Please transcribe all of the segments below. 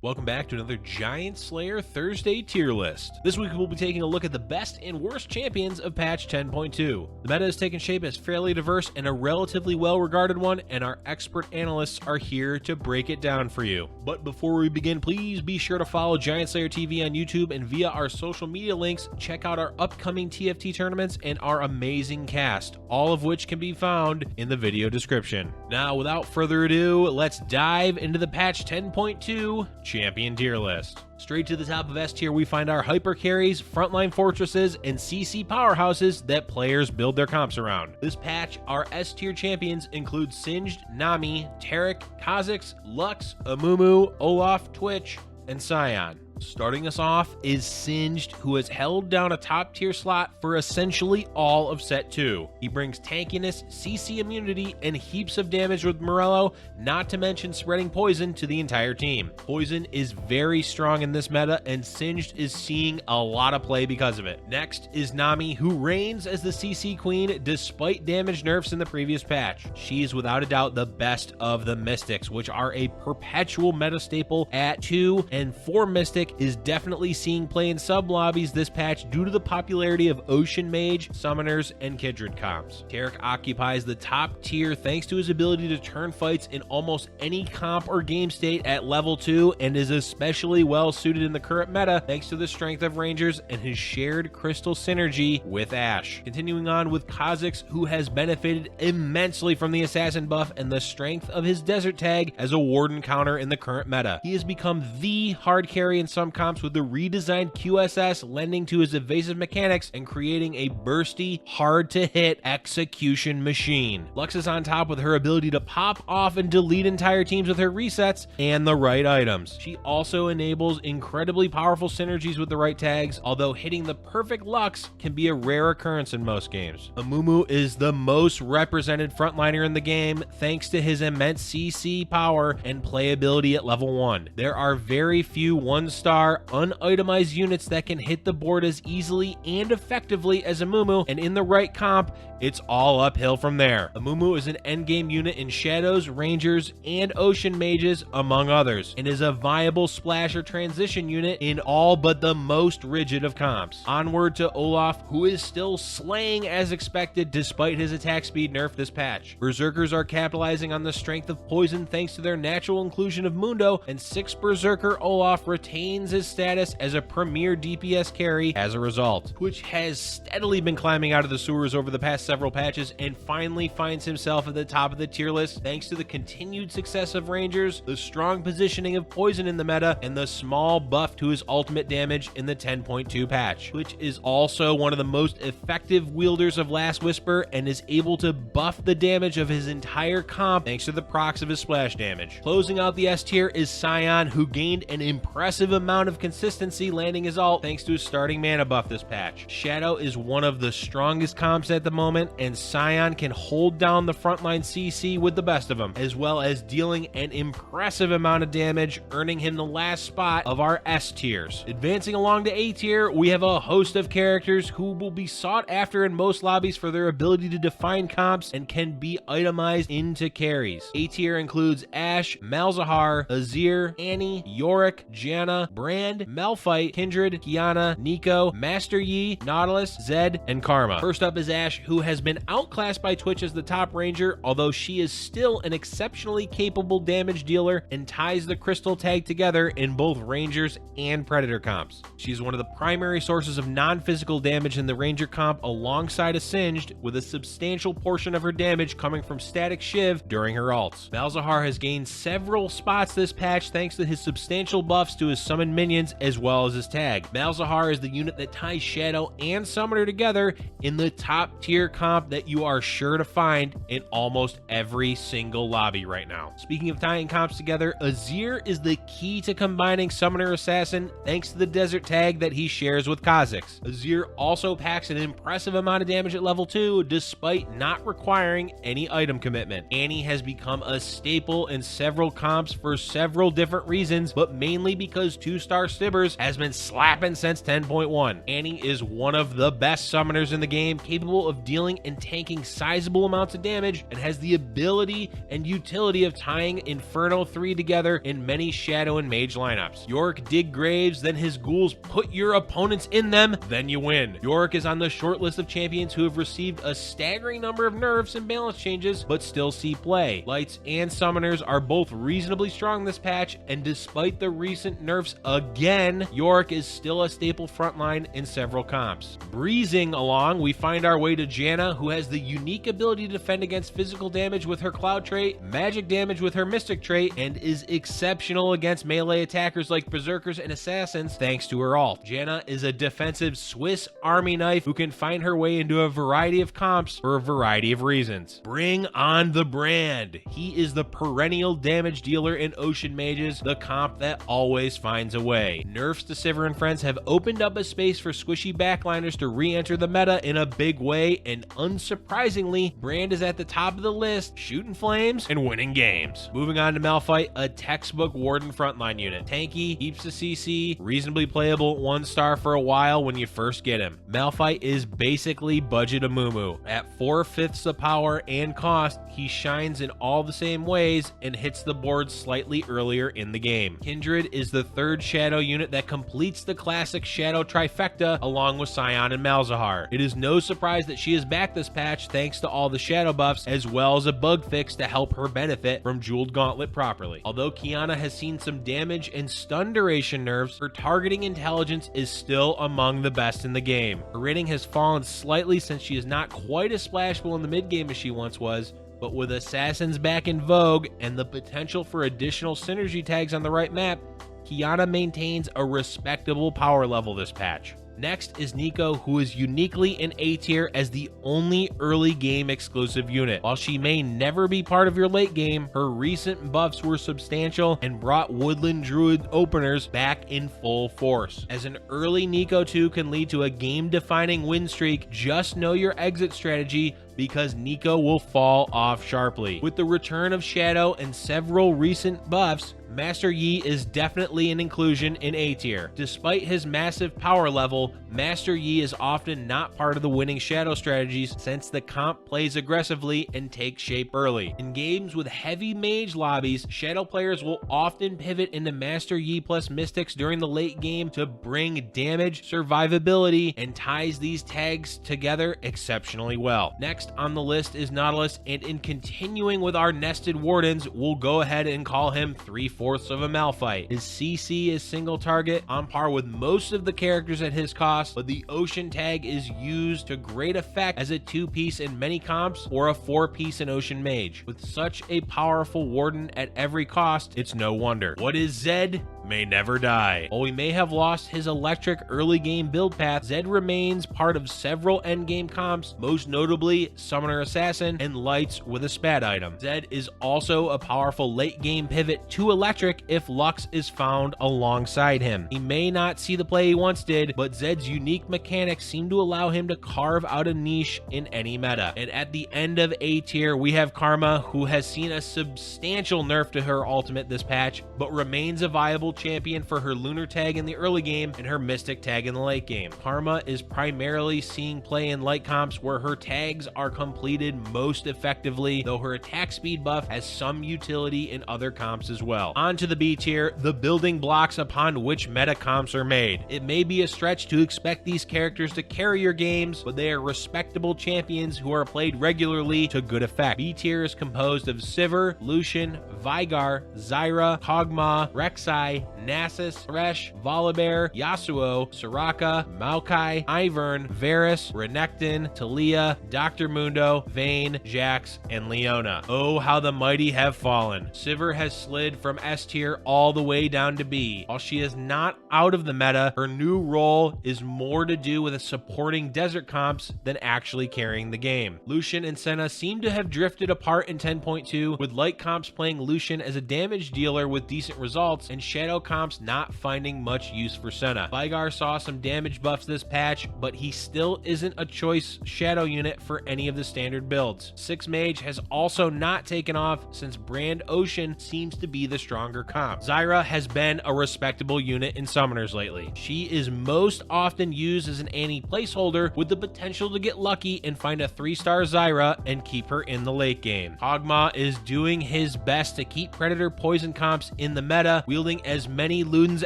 Welcome back to another Giant Slayer Thursday tier list. This week we'll be taking a look at the best and worst champions of patch 10.2. The meta has taken shape as fairly diverse and a relatively well-regarded one, and our expert analysts are here to break it down for you. But before we begin, please be sure to follow Giant Slayer TV on YouTube, and via our social media links, check out our upcoming TFT tournaments and our amazing cast, all of which can be found in the video description. Now, without further ado, let's dive into the patch 10.2 champion tier list. Straight to the top of S tier, we find our hyper carries, frontline fortresses, and CC powerhouses that players build their comps around. This patch, our S tier champions include Singed, Nami, Taric, Kha'Zix, Lux, Amumu, Olaf, Twitch, and Sion. Starting us off is Singed, who has held down a top tier slot for essentially all of set 2. He brings tankiness, CC immunity, and heaps of damage with Morello, not to mention spreading poison to the entire team. Poison is very strong in this meta, and Singed is seeing a lot of play because of it. Next is Nami, who reigns as the CC queen despite damage nerfs in the previous patch. She is without a doubt the best of the Mystics, which are a perpetual meta staple at 2 and 4 Mystic is definitely seeing play in sub-lobbies this patch due to the popularity of Ocean Mage, Summoners, and Kindred comps. Taric occupies the top tier thanks to his ability to turn fights in almost any comp or game state at level 2 and is especially well suited in the current meta thanks to the strength of Rangers and his shared crystal synergy with Ashe. Continuing on with Kha'Zix, who has benefited immensely from the assassin buff and the strength of his desert tag as a warden counter in the current meta. He has become the hard carry in some comps with the redesigned QSS lending to his evasive mechanics and creating a bursty, hard to hit execution machine. Lux is on top with her ability to pop off and delete entire teams with her resets and the right items. She also enables incredibly powerful synergies with the right tags, although hitting the perfect Lux can be a rare occurrence in most games. Amumu is the most represented frontliner in the game thanks to his immense CC power and playability at level 1. There are very few 1-star unitemized units that can hit the board as easily and effectively as Amumu, and in the right comp, it's all uphill from there. Amumu is an endgame unit in Shadows, Rangers, and Ocean Mages, among others, and is a viable splash or transition unit in all but the most rigid of comps. Onward to Olaf, who is still slaying as expected despite his attack speed nerf this patch. Berserkers are capitalizing on the strength of poison thanks to their natural inclusion of Mundo, and 6 Berserker Olaf retains his status as a premier DPS carry as a result. Twitch has steadily been climbing out of the sewers over the past several patches and finally finds himself at the top of the tier list thanks to the continued success of Rangers, the strong positioning of poison in the meta, and the small buff to his ultimate damage in the 10.2 patch. Twitch is also one of the most effective wielders of Last Whisper and is able to buff the damage of his entire comp thanks to the procs of his splash damage. Closing out the S tier is Sion, who gained an impressive amount of consistency landing his ult thanks to his starting mana buff this patch. Shadow is one of the strongest comps at the moment, and Sion can hold down the frontline CC with the best of them, as well as dealing an impressive amount of damage, earning him the last spot of our S tiers. Advancing along to A tier, we have a host of characters who will be sought after in most lobbies for their ability to define comps and can be itemized into carries. A tier includes Ashe, Malzahar, Azir, Annie, Yorick, Janna, Brand, Malphite, Kindred, Kiana, Nico, Master Yi, Nautilus, Zed, and Karma. First up is Ashe, who has been outclassed by Twitch as the top ranger, although she is still an exceptionally capable damage dealer and ties the crystal tag together in both rangers and predator comps. She's one of the primary sources of non-physical damage in the ranger comp alongside a Singed, with a substantial portion of her damage coming from static shiv during her ults. Malzahar has gained several spots this patch thanks to his substantial buffs to his summoned minions as well as his tag. Malzahar is the unit that ties Shadow and Summoner together in the top tier comp that you are sure to find in almost every single lobby right now. Speaking of tying comps together, Azir is the key to combining Summoner Assassin thanks to the desert tag that he shares with Kha'Zix. Azir also packs an impressive amount of damage at level 2 despite not requiring any item commitment. Annie has become a staple in several comps for several different reasons, but mainly because 2-star Stibbers has been slapping since 10.1. Annie is one of the best summoners in the game, capable of dealing dealing and tanking sizable amounts of damage, and has the ability and utility of tying Inferno 3 together in many Shadow and Mage lineups. Yorick dig graves, then his ghouls put your opponents in them, then you win. Yorick is on the short list of champions who have received a staggering number of nerfs and balance changes, but still see play. Lights and summoners are both reasonably strong this patch, and despite the recent nerfs again, Yorick is still a staple frontline in several comps. Breezing along, we find our way to Janna, who has the unique ability to defend against physical damage with her Cloud trait, magic damage with her Mystic trait, and is exceptional against melee attackers like Berserkers and Assassins thanks to her ult. Janna is a defensive Swiss Army knife who can find her way into a variety of comps for a variety of reasons. Bring on the Brand. He is the perennial damage dealer in Ocean Mages, the comp that always finds a way. Nerfs to Sivir and friends have opened up a space for squishy backliners to re-enter the meta in a big way, and unsurprisingly, Brand is at the top of the list, shooting flames and winning games. Moving on to Malphite, a textbook Warden frontline unit. Tanky, keeps the CC, reasonably playable 1-star for a while when you first get him. Malphite is basically budget Amumu. At 4/5 the power and cost, he shines in all the same ways and hits the board slightly earlier in the game. Kindred is the third Shadow unit that completes the classic Shadow trifecta along with Scion and Malzahar. It is no surprise that she is back this patch thanks to all the Shadow buffs, as well as a bug fix to help her benefit from Jeweled Gauntlet properly. Although Qiyana has seen some damage and stun duration nerfs, her targeting intelligence is still among the best in the game. Her rating has fallen slightly since she is not quite as splashable in the mid game as she once was, but with Assassins back in vogue and the potential for additional synergy tags on the right map, Qiyana maintains a respectable power level this patch. Next is Neeko, who is uniquely in A tier as the only early game exclusive unit. While she may never be part of your late game, her recent buffs were substantial and brought Woodland Druid openers back in full force. As an early Neeko 2 can lead to a game-defining win streak, just know your exit strategy, because Neeko will fall off sharply. With the return of Shadow and several recent buffs, Master Yi is definitely an inclusion in A tier. Despite his massive power level, Master Yi is often not part of the winning Shadow strategies since the comp plays aggressively and takes shape early. In games with heavy mage lobbies, Shadow players will often pivot into Master Yi plus Mystics during the late game to bring damage, survivability, and ties these tags together exceptionally well. Next on the list is Nautilus, and in continuing with our nested Wardens, we'll go ahead and call him 3/4 of a Malphite. His CC is single target, on par with most of the characters at his cost, but the Ocean tag is used to great effect as a 2-piece in many comps or a 4-piece in Ocean Mage. With such a powerful Warden at every cost, it's no wonder. What is Zed? May never die. While we may have lost his electric early game build path, Zed remains part of several endgame comps, most notably Summoner Assassin and Lights with a spat item. Zed is also a powerful late game pivot to electric if Lux is found alongside him. He may not see the play he once did, but Zed's unique mechanics seem to allow him to carve out a niche in any meta. And at the end of A tier, we have Karma, who has seen a substantial nerf to her ultimate this patch, but remains a viable champion for her Lunar tag in the early game and her Mystic tag in the late game. Karma is primarily seeing play in light comps where her tags are completed most effectively, though her attack speed buff has some utility in other comps as well. On to the B tier, the building blocks upon which meta comps are made. It may be a stretch to expect these characters to carry your games, but they are respectable champions who are played regularly to good effect. B tier is composed of Sivir, Lucian, Veigar, Zyra, Kog'Maw, Rek'Sai, Nasus, Thresh, Volibear, Yasuo, Soraka, Maokai, Ivern, Varus, Renekton, Talia, Dr. Mundo, Vayne, Jax, and Leona. Oh, how the mighty have fallen. Sivir has slid from S tier all the way down to B. While she is not out of the meta, her new role is more to do with supporting desert comps than actually carrying the game. Lucian and Senna seem to have drifted apart in 10.2, with light comps playing Lucian as a damage dealer with decent results, and Shadow Shadow comps not finding much use for Senna. Veigar saw some damage buffs this patch, but he still isn't a choice Shadow unit for any of the standard builds. 6 Mage has also not taken off since Brand Ocean seems to be the stronger comp. Zyra has been a respectable unit in summoners lately. She is most often used as an Annie placeholder with the potential to get lucky and find a 3-star Zyra and keep her in the late game. Hogma is doing his best to keep Predator poison comps in the meta, wielding as many Luden's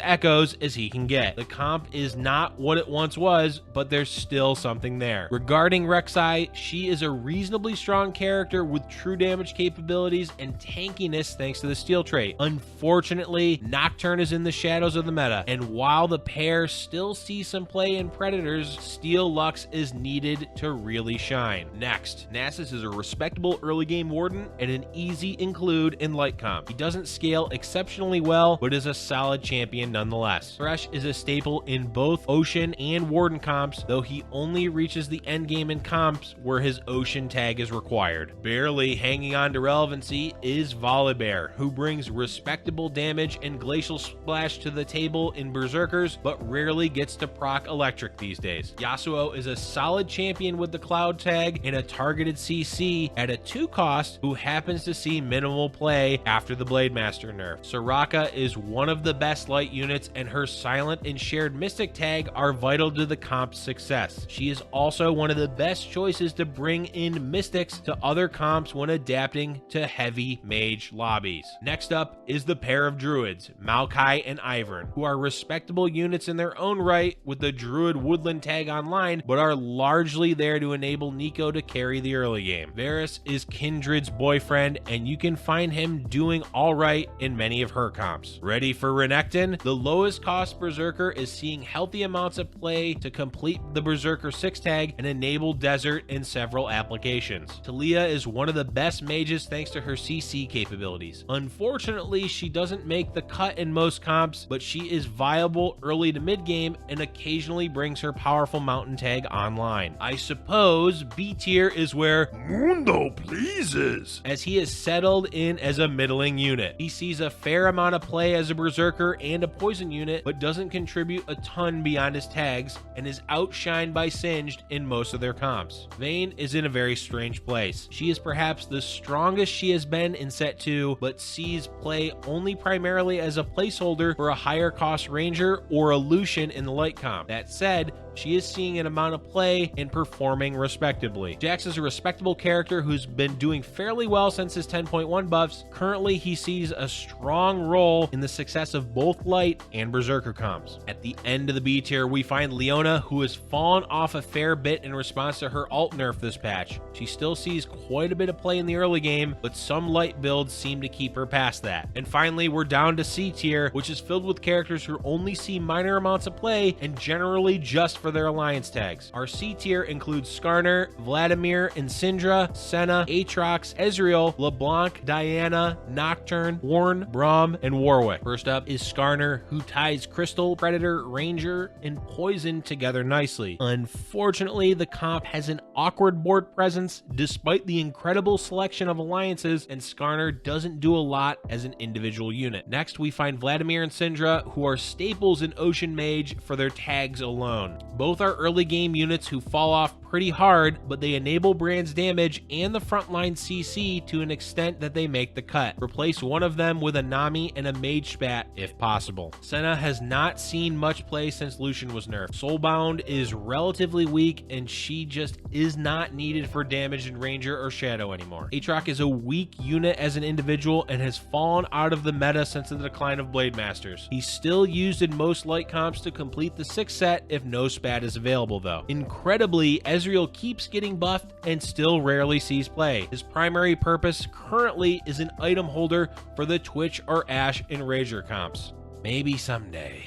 Echoes as he can get. The comp is not what it once was, but there's still something there. Regarding Rek'Sai, she is a reasonably strong character with true damage capabilities and tankiness thanks to the steel trait. Unfortunately, Nocturne is in the shadows of the meta, and while the pair still see some play in Predators, Steel Lux is needed to really shine. Next, Nasus is a respectable early game warden and an easy include in light comp. He doesn't scale exceptionally well, but is a solid champion nonetheless. Thresh is a staple in both Ocean and Warden comps, though he only reaches the end game in comps where his Ocean tag is required. Barely hanging on to relevancy is Volibear, who brings respectable damage and Glacial Splash to the table in Berserkers, but rarely gets to proc Electric these days. Yasuo is a solid champion with the Cloud tag and a targeted CC at a 2 cost who happens to see minimal play after the Blademaster nerf. Soraka is one of the best light units, and her Silent and Shared Mystic tag are vital to the comp's success. She is also one of the best choices to bring in Mystics to other comps when adapting to heavy mage lobbies. Next up is the pair of Druids, Maokai and Ivern, who are respectable units in their own right with the Druid Woodland tag online, but are largely there to enable Nico to carry the early game. Varus is Kindred's boyfriend, and you can find him doing alright in many of her comps. Ready for Renekton? The lowest cost Berserker is seeing healthy amounts of play to complete the Berserker 6 tag and enable Desert in several applications. Talia is one of the best mages thanks to her CC capabilities. Unfortunately, she doesn't make the cut in most comps, but she is viable early to mid game and occasionally brings her powerful mountain tag online. I suppose B tier is where Mundo pleases, as he is settled in as a middling unit. He sees a fair amount of play as a Berserker and a poison unit, but doesn't contribute a ton beyond his tags and is outshined by Singed in most of their comps. Vayne is in a very strange place. She is perhaps the strongest she has been in set 2, but sees play only primarily as a placeholder for a higher cost ranger or a Lucian in the light comp. That said, she is seeing an amount of play and performing respectably. Jax is a respectable character who's been doing fairly well since his 10.1 buffs. Currently, he sees a strong role in the success of both light and Berserker comps. At the end of the B tier, we find Leona, who has fallen off a fair bit in response to her alt nerf this patch. She still sees quite a bit of play in the early game, but some light builds seem to keep her past that. And finally, we're down to C tier, which is filled with characters who only see minor amounts of play and generally just for their alliance tags. Our C tier includes Skarner, Vladimir and Syndra, Senna, Aatrox, Ezreal, LeBlanc, Diana, Nocturne, Warren, Braum, and Warwick. First up is Skarner, who ties Crystal, Predator, Ranger, and Poison together nicely. Unfortunately, the comp has an awkward board presence despite the incredible selection of alliances, and Skarner doesn't do a lot as an individual unit. Next, we find Vladimir and Syndra, who are staples in Ocean Mage for their tags alone. Both are early game units who fall off pretty hard, but they enable Brand's damage and the frontline CC to an extent that they make the cut. Replace one of them with a Nami and a Mage Spat if possible. Senna has not seen much play since Lucian was nerfed. Soulbound is relatively weak, and she just is not needed for damage in Ranger or Shadow anymore. Aatrox is a weak unit as an individual and has fallen out of the meta since the decline of Blademasters. He's still used in most light comps to complete the 6 set if no spat is available though. Incredibly, Ezreal keeps getting buffed and still rarely sees play. His primary purpose currently is an item holder for the Twitch or Ashe and Rager comps. Maybe someday.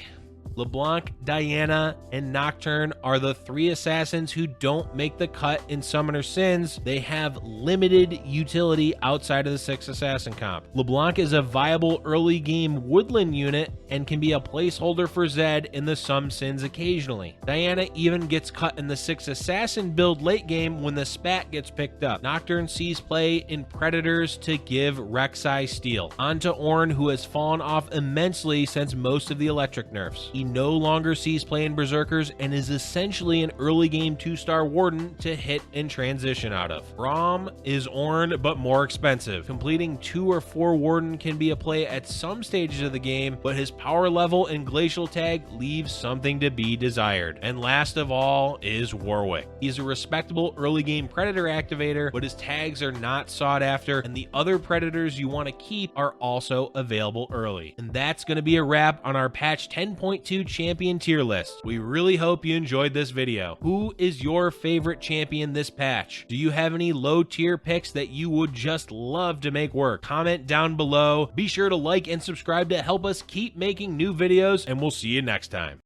LeBlanc, Diana, and Nocturne are the 3 assassins who don't make the cut in Summoner Sins. They have limited utility outside of the 6 assassin comp. LeBlanc is a viable early game woodland unit and can be a placeholder for Zed in the some Sins occasionally. Diana even gets cut in the 6 assassin build late game when the spat gets picked up. Nocturne sees play in Predators to give Rek'Sai steal. On to Ornn, who has fallen off immensely since most of the electric nerfs. He no longer sees play in Berserkers and is essentially an early game 2-star warden to hit and transition out of. Braum is Ornn but more expensive. Completing 2 or 4 warden can be a play at some stages of the game, but his power level and glacial tag leaves something to be desired. And last of all is Warwick. He's a respectable early game Predator activator, but his tags are not sought after, and the other Predators you want to keep are also available early. And that's going to be a wrap on our patch 10.2 champion tier list. We really hope you enjoyed this video. Who is your favorite champion this patch? Do you have any low tier picks that you would just love to make work? Comment down below. Be sure to like and subscribe to help us keep making new videos, and we'll see you next time.